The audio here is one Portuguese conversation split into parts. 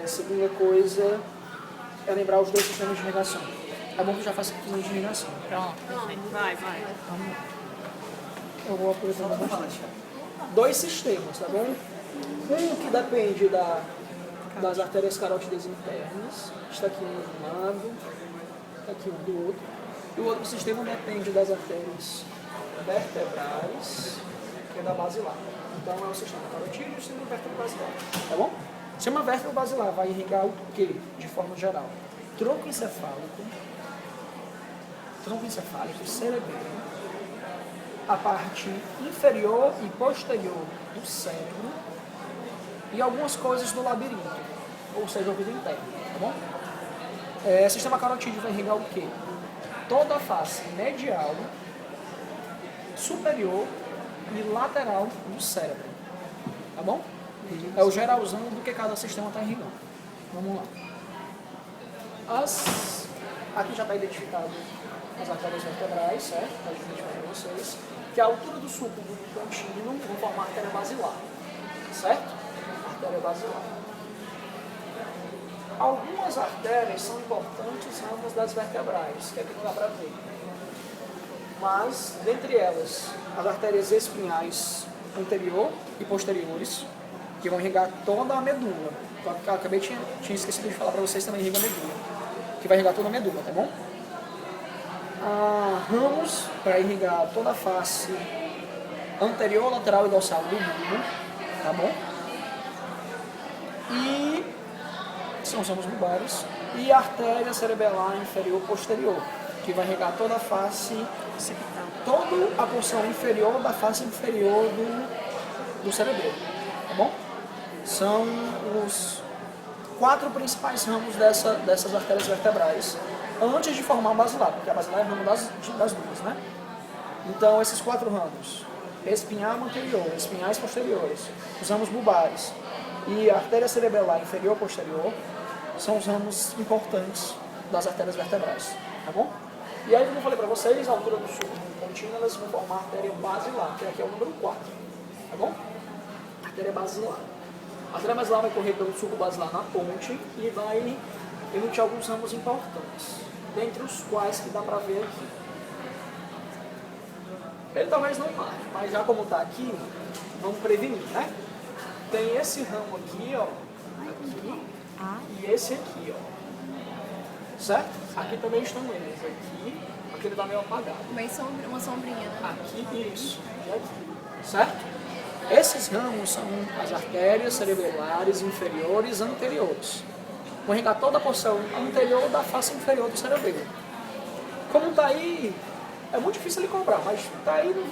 Segunda coisa é lembrar os dois sistemas de irrigação. É bom que já faça sistemas de irrigação. Pronto, perfeito. Vai. Eu vou aproveitar bastante. Dois sistemas, tá bom? Um que depende das artérias carótidas internas, está aqui um do lado, está aqui um do outro. E o outro sistema depende das artérias vertebrais, que é da basilar. Então é o sistema carotídeo e o sistema vértebro-basilar, tá bom? O sistema vértebro-basilar vai irrigar o quê, de forma geral? Tronco encefálico, cerebelo, a parte inferior e posterior do cérebro e algumas coisas do labirinto, ou seja, o ouvido interno, tá bom? O sistema carotídeo vai irrigar o quê? Toda a face medial, superior e lateral do cérebro, tá bom? É o geralzão do que cada sistema está irrigando. Vamos lá. Aqui já está identificado as artérias vertebrais, certo? Está identificado para vocês. Que a altura do sulco do contínuo vão formar a artéria basilar, certo? Artéria basilar. Algumas artérias são importantes ramos das vertebrais, que aqui não dá para ver. Mas, dentre elas, as artérias espinhais anterior e posteriores, que vão irrigar toda a medula. Acabei tinha esquecido de falar para vocês, também irriga a medula, que vai irrigar toda a medula, tá bom? Ramos para irrigar toda a face anterior, lateral e dorsal do bulbo, tá bom? E são os ramos bulbares. E a artéria cerebelar inferior posterior, que vai irrigar toda a face, toda a porção inferior da face inferior do cerebelo, tá bom? São os 4 principais ramos dessas artérias vertebrais, antes de formar a basilar, porque a basilar é ramo das duas, né? Então, esses 4 ramos, espinhal anterior, espinhais posteriores, os ramos bulbares e a artéria cerebelar inferior posterior, são os ramos importantes das artérias vertebrais, tá bom? E aí, como eu falei para vocês, a altura do sulco contínuo, elas vão formar a artéria basilar, que aqui é o número 4, tá bom? Artéria basilar. A artéria basilar vai correr pelo sulco basilar na ponte e vai emitir alguns ramos importantes, dentre os quais que dá para ver aqui. Ele talvez não marque, mas já como está aqui, vamos prevenir, né? Tem esse ramo aqui, ó, aqui, e esse aqui, ó, certo? Aqui também estão eles, aqui ele está meio apagado. Uma sombrinha, né? Aqui, isso, e aqui, certo? Esses ramos são as artérias cerebelares inferiores anteriores. Vão irrigar toda a porção anterior da face inferior do cerebelo. Como está aí, é muito difícil ele cobrar, mas está aí, não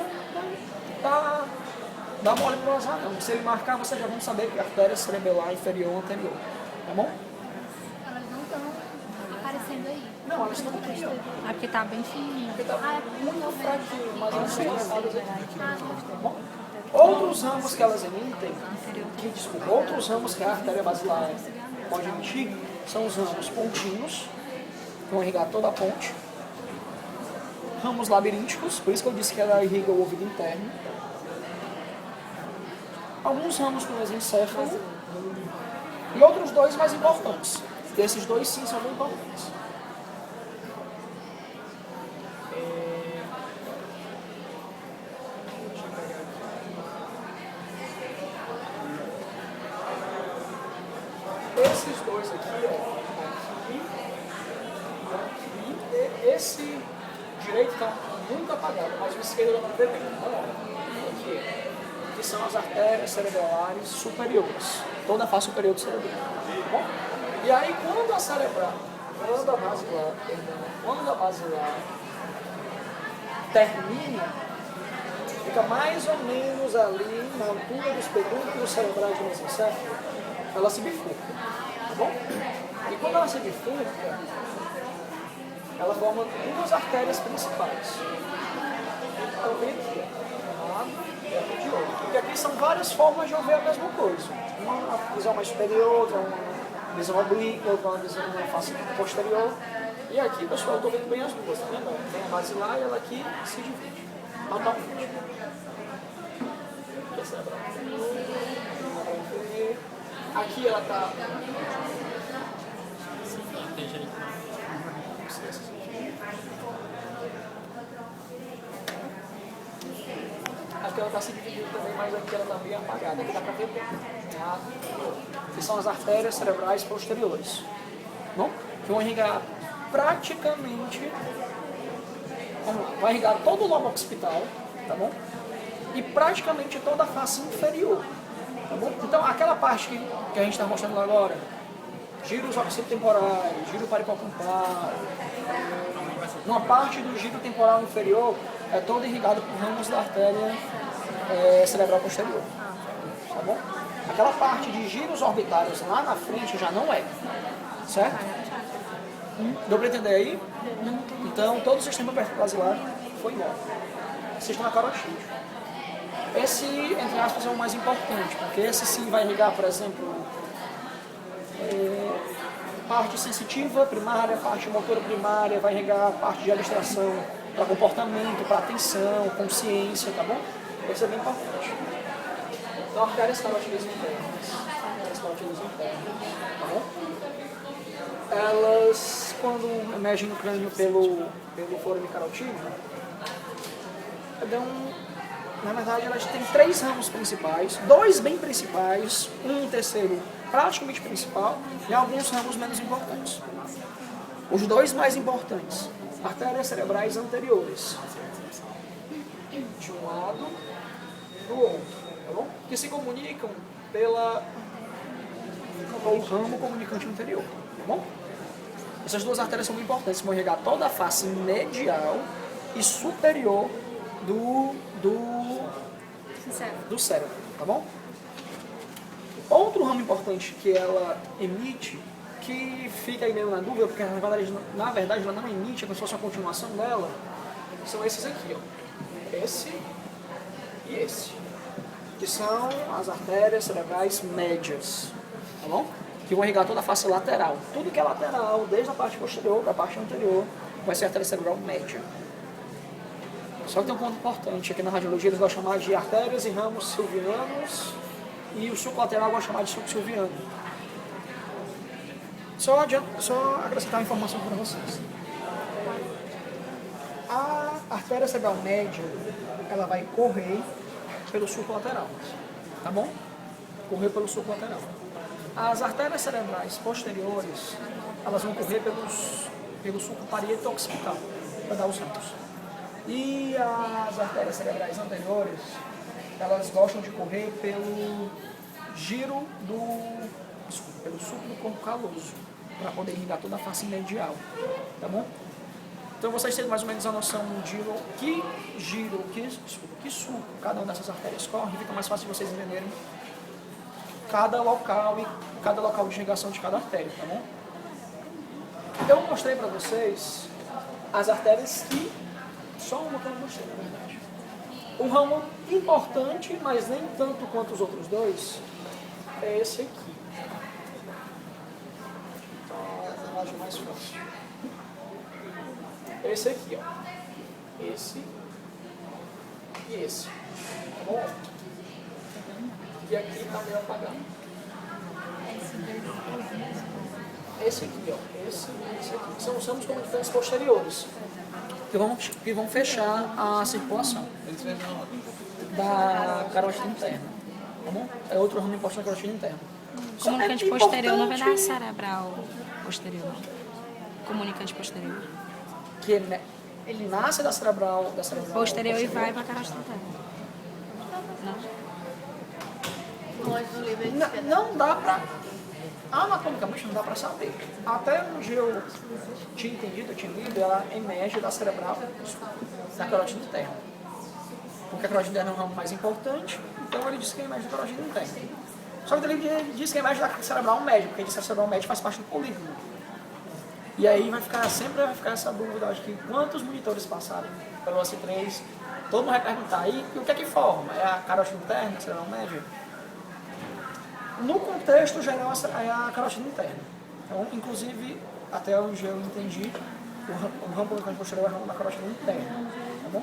dá mole para o azar não. Se ele marcar, vocês já vão saber que a artéria cerebelar inferior anterior, tá bom? Elas não estão aparecendo aí. Não, elas estão aqui, ó. Aqui tá bem fininho. Porque está muito fraquinho, mas elas são lançadas aqui, tá bom? Outros ramos que elas emitem, outros ramos que a artéria basilar pode emitir, são os ramos pontinos, que vão irrigar toda a ponte, ramos labirínticos, por isso que eu disse que ela irriga o ouvido interno, alguns ramos com mesencéfalo e outros 2 mais importantes, e esses 2 sim são bem importantes. Esses 2 aqui, ó, aqui, e esse direito está muito apagado, mas o esquerdo dá para ver bem. Aqui são as artérias cerebelares superiores, toda a face superior do cerebelo, tá bom? E aí, quando a basilar termina, fica mais ou menos ali na altura dos pedúnculos cerebrais do mesencéfalo, ela se bifurca, tá bom? E quando ela se bifurca, ela forma 2 artérias principais. Então, vem aqui, ó, de outro. Porque aqui são várias formas de ouvir a mesma coisa. Uma visão mais superior, outra uma visão oblíqua, outra uma visão na face posterior. E aqui, pessoal, eu estou vendo bem as duas, tá vendo? Tem a basilar e ela aqui se divide totalmente. Aqui é cerebral. Aqui ela está... Aqui ela está se dividindo também, mas aqui ela está meio apagada. Aqui dá para ver bem. Tá? Que são as artérias cerebrais posteriores. Bom? Que vão irrigar praticamente... Vai irrigar todo o lobo occipital, tá bom? E praticamente toda a face inferior. Tá bom? Então, aquela parte que a gente está mostrando lá agora, giros occipitotemporais, giro paripocumpar, uma parte do giro temporal inferior é toda irrigada por ramos da artéria cerebral posterior. Tá bom? Aquela parte de giros orbitários lá na frente já não é. Certo? Deu para entender aí? Então, todo o sistema basilar foi embora. Sistema carotídeo. Esse, entre aspas, é o mais importante, porque esse sim vai irrigar, por exemplo, parte sensitiva primária, parte motora primária, vai irrigar parte de abstração para comportamento, para atenção, consciência, tá bom? Isso é bem importante. Então, artérias carotídeas internas. Tá bom? Elas, quando emergem no crânio pelo fôrum carotídeo, na verdade, elas têm 3 ramos principais, 2 bem principais, um terceiro praticamente principal e alguns ramos menos importantes. Os 2 mais importantes, artérias cerebrais anteriores, de um lado do outro, tá bom? Que se comunicam pelo ramo comunicante anterior, tá bom? Essas 2 artérias são muito importantes, vão irrigar toda a face medial e superior do cérebro, tá bom? Outro ramo importante que ela emite, que fica aí meio na dúvida, porque na verdade ela não emite, é como se fosse uma continuação dela, são esses aqui, ó. Esse e esse, que são as artérias cerebrais médias, tá bom? Que vão irrigar toda a face lateral. Tudo que é lateral, desde a parte posterior para a parte anterior, vai ser a artéria cerebral média. Só que tem um ponto importante, aqui na radiologia eles vão chamar de artérias e ramos silvianos e o sulco lateral vão chamar de sulco silviano. Só acrescentar uma informação para vocês. A artéria cerebral média, ela vai correr pelo sulco lateral, tá bom? Correr pelo sulco lateral. As artérias cerebrais posteriores, elas vão correr pelo sulco parieto occipital, para dar os ramos. E as artérias cerebrais anteriores, elas gostam de correr pelo giro pelo sulco do corpo caloso, para poder irrigar toda a face medial, tá bom? Então vocês têm mais ou menos a noção de que sulco cada uma dessas artérias corre, fica mais fácil de vocês entenderem cada local de irrigação de cada artéria, tá bom? Eu mostrei para vocês as artérias que só uma que eu não mostrei, na verdade. Um ramo importante, mas nem tanto quanto os outros 2, é esse aqui. Então, é a imagem mais fácil. Esse aqui, ó. Esse e esse. Tá bom? E aqui está meio apagado. Esse aqui, ó. Esse aqui. São os ramos comunicantes posteriores. Que vão fechar a circulação da carótida interna, tá bom? É outro ramo importante da carótida interna. Comunicante posterior, na verdade, cerebral posterior. Comunicante posterior. Que ele nasce da cerebral posterior e vai para a carótida interna. Não dá pra... Anatomicamente não dá para saber. Até onde eu tinha entendido, eu tinha lido, ela emerge da cerebral da carótida interna. Porque a carótida interna é um ramo mais importante, então ele disse que emerge da carótida interna. Só que ele disse que emerge da cerebral média, porque ele disse que a cerebral média faz parte do polígono. E aí sempre vai ficar essa dúvida, acho que quantos monitores passarem pelo OC3, todo mundo vai perguntar, e o que é que forma? É a carótida interna, a cerebral média? No contexto geral, é a carótida interna. Então, inclusive, até onde eu entendi, o ramo posterior é o ramo da carótida interna. Tá bom?